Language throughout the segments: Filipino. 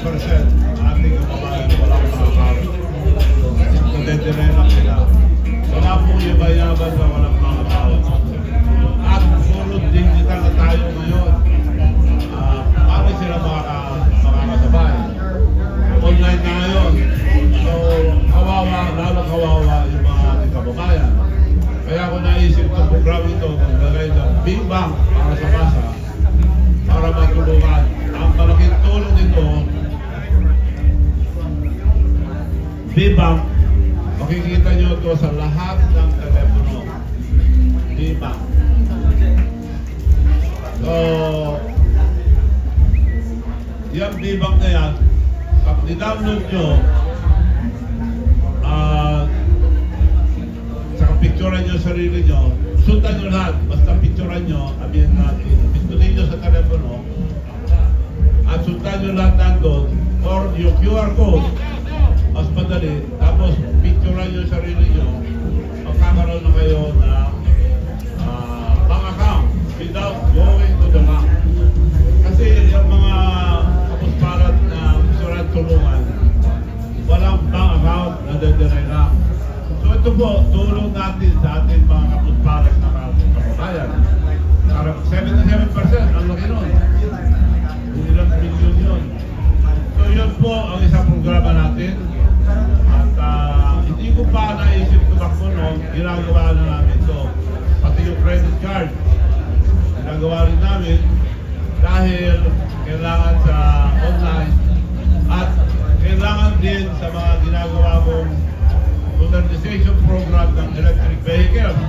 ating kababayan walang makakawin. Nadedire lang sila. Wala pong yabayaban na walang makakawin. At puro digital na tayo ngayon. Paano sila makakasabay? Online na ngayon. So, kawawa, lalo kawawa yung mga ating kababayan. Kaya ako naisip ng program ito, maglagay ng Big Bang para sa masa, para matulungan. Ang malaking tulong nito, Big Bang, makikita nyo ito sa lahat ng telepono. Big Bang. So, yung Big Bang na yan, pag ni-download nyo, picturean nyo sarili nyo, sundan nyo lahat, basta picturean nyo, sabihin natin, pintunin nyo sa telepono, at sundan nyo lahat nandun, or yung QR code, mas madali, tapos picturean nyo sarili nyo, magkakaroon na kayo ng bank account without going to the bank. Kasi yung mga kapusparat na gusto tulungan, walang bank account na dediray lang. So ito po, tulong natin sa ating mga kapusparas na kababayan. 77%, ang laki nun. Ilang milyon yun. So yun po ang isang programa natin. At hindi ko pa naisip tumakbo noon, ginagawa na namin ito. Pati yung credit card, ginagawa rin namin dahil kailangan sa online at kailangan din sa mga ginagawa kong modernization program ng electric vehicles.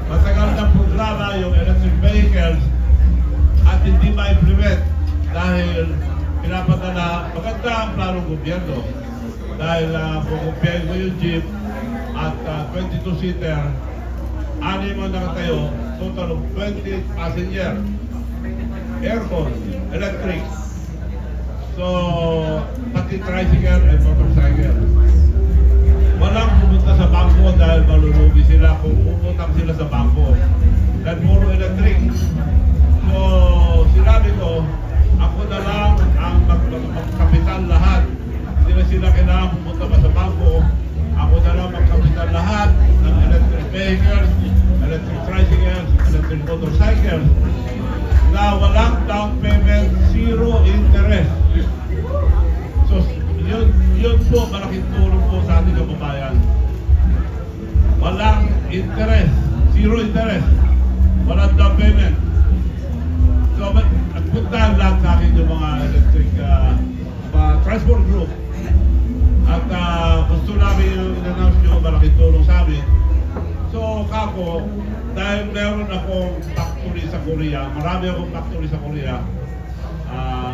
Matagal ng programa yung electric vehicles at hindi ma-implement dahil pinapadala, maganda ang planong gobyerno dahil pukumpiyahin ko yung jeep at 22-seater, 6 mo nakatayo, total of 20 passenger, aircon, electric, so pati tricycle and motorcycle. Walang pumunta sa bangko dahil malulugi sila kung puputang sila sa bangko. Dahil puro electric. So, sinabi ko, ako na lang ang magkapital lahat. Hindi na sila kailangan pumunta pa sa bangko. Ako na lang magkapital lahat ng electric vehicles, electric tricycles, electric motorcycles na walang down payment, zero interest. So, yun po, malaking tulong po sa ating kababayan. Walang interest, zero interest, walang down payment. So, nagpuntahan lahat sa akin yung mga electric transport group. At gusto namin yung in-announce nyo, malaking tulong sa amin. So, kako, dahil meron akong factory sa Korea, marami akong factory sa Korea,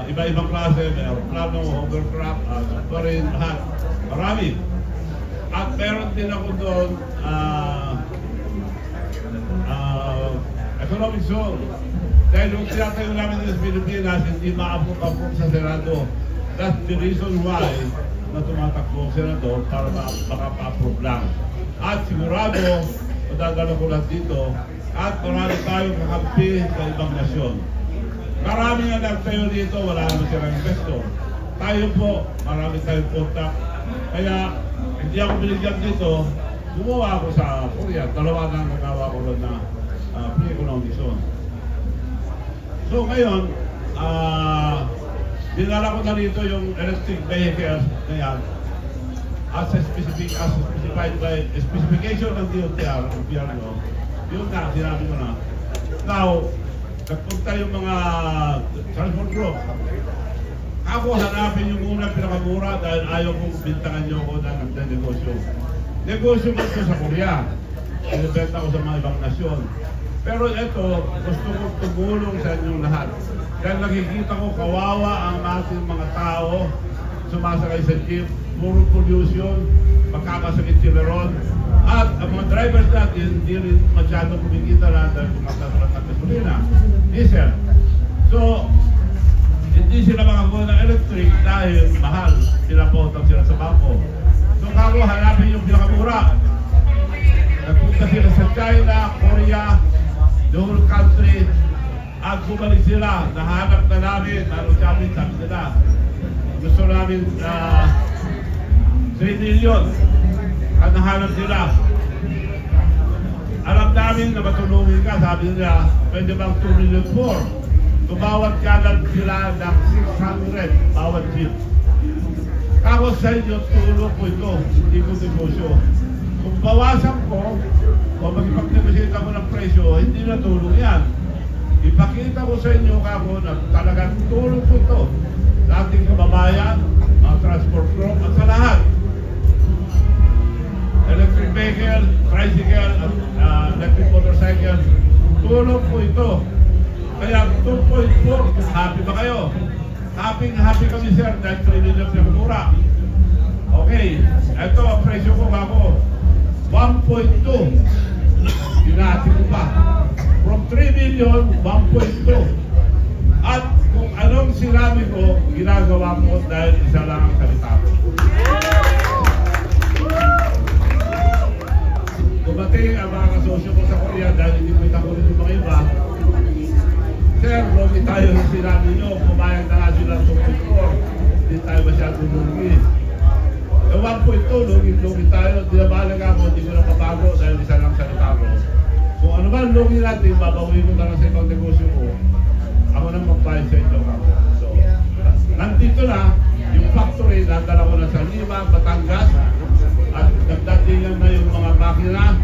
iba-ibang klase, aeroplano, hovercraft, submarine, lahat. Marami. At meron din ako doon economic zone. Dahil yung tinatayo namin sa Pilipinas, hindi maapog-apog sa Senado. That's the reason why na tumatakbo ang Senado para makapa-approve lang. At sigurado, madadala ko lang dito, at marami tayong kakampi sa ibang nasyon. Marami nga nagtayo dito, wala naman silang investor. Tayo po, marami tayong contact. Kaya, hindi ako binigyan dito, gumawa ako sa Korea. Dalawa na nagawa ko rin na pre-economic zone. So ngayon, dinala ko na dito yung electric vehicles na yan as specified by specification ng DOTR, yun na, sinabi ko na. Now, nagpunta yung mga transport group. Ako hanapin yung unang pinakamura dahil ayaw kong bintangan nyo ko na nagda-negosyo. Negosyo ko ito sa Korea. Pinibenta ko sa mga ibang nasyon. Pero ito, gusto ko tumulong sa inyong lahat. Dahil nakikita ko kawawa ang ating mga tao sumasakay sa jeep, puro pollution, magkakasakit sila ron. At ang mga drivers natin, hindi rin masyadong kumikita lang dahil kumakasalat ng gasolina, diesel. So, hindi sila makakuha ng electric dahil mahal. Pinapotang sila sa bangko. So, kako hanapin yung pinakamura. Nagpunta sila sa China, Korea, the whole country, at bumalik sila. Nahanap na namin, sabi nila, gusto namin 3 million ang nahanap nila. Alam namin na matulungin ka, sabi nila, pwede bang 2 million more? Tumawad ka lang sila ng 600 bawat jeep. Kako sa inyo, tulong ko ito, hindi ko negosyo. Kung bawasan ko, o magipag-negosyate ako ng presyo, hindi na tulong yan. Ipakita ko sa inyo kako na talagang tulong ko ito sa ating kababayan, mga transport group, at sa lahat. Electric vehicle, tricycle, electric motorcycle, tulong po ito. Kaya 2.4, happy ba kayo? Happy kami sir, dahil 3 million na mura. Okay, ito ang presyo ko ako, 1.2. Hinati ko pa. From 3 million, 1.2. At kung anong sinabi ko, ginagawa ko dahil isa lang ang salita ko. Dumating ang mga kasosyo ko sa Korea dahil hindi ko itakulit yung mga iba. Sir, logi tayo yung sinabi nyo, pumayag na nga sila 2.4. Hindi tayo masyadong lugi. E 1.2, lugi tayo. Di na mahalaga ako, hindi ko na pabago dahil isa lang salita ko. Kung ano ba lugi natin, babawin ko na lang sa ibang negosyo ko. Ako nang magbayad sa inyo ako. So, nandito na, yung factory, nadala ko na sa Lima, Batangas, at nagdatingan na yung mga makina.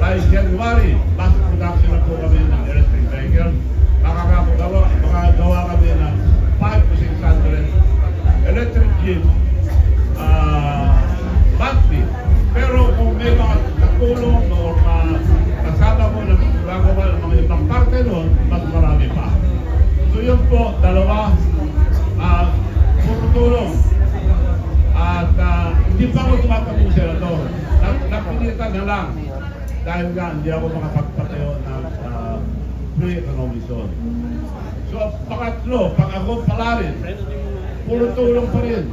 By January, mass production na po kami ng electric vehicle. Makagawa kami ng 5 to 600 electric jeep monthly. Pero kung may mga katulong o kasama ko na gagawa ng mga ibang parte nun, mas marami pa. So yun po, dalawa, puro tulong. At hindi pa ako tumatabong senador. Napilitan na lang. Dahil nga, hindi ako makapagpatayo ng free economic zone. So, pangatlo, pag ako pala rin, puro tulong pa rin.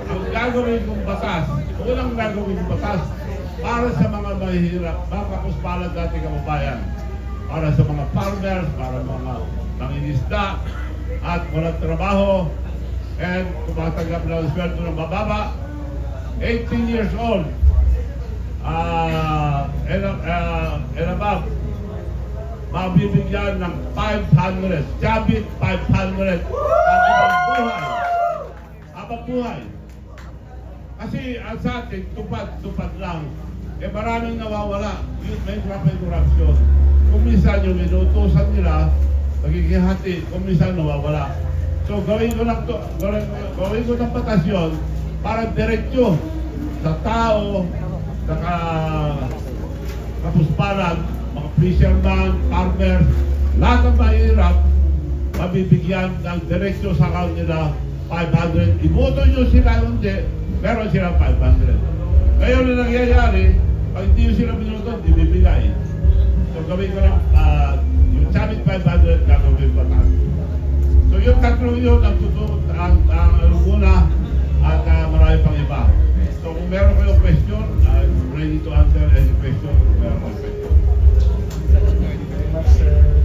Ang gagawin kong batas, unang gagawin kong batas, para sa mga mahihirap, mga kapuspalad dating kababayan, para sa mga farmers, para mga mangingisda, at walang trabaho, and tumatanggap ng sweldo ng mababa, 18 years old, and above, mabibigyan ng 500, Chabit 500, habang buhay. Kasi sa atin, tupad lang. Eh maraming nawawala. May corruption. Kung minsan yung minutusan nila, nagigihati, kung minsan nawawala. So gawin ko ng batas yun para diretso sa tao, sa kapusparan, mga fisherman, farmers, lahat ng mahirap, mabibigyan ng direksyo sa account nila 500. Iboto nyo sila hindi, meron sila 500. Ngayon na nangyayari, pag hindi nyo sila binuto, ibibigay. So gawin ko lang, yung Chabit 500, gagawin pa tayo. So yung tatlong yun, ang muna, at marami pang iba. So kung meron kayong question, I'm ready to answer any question. Kung meron kayong question.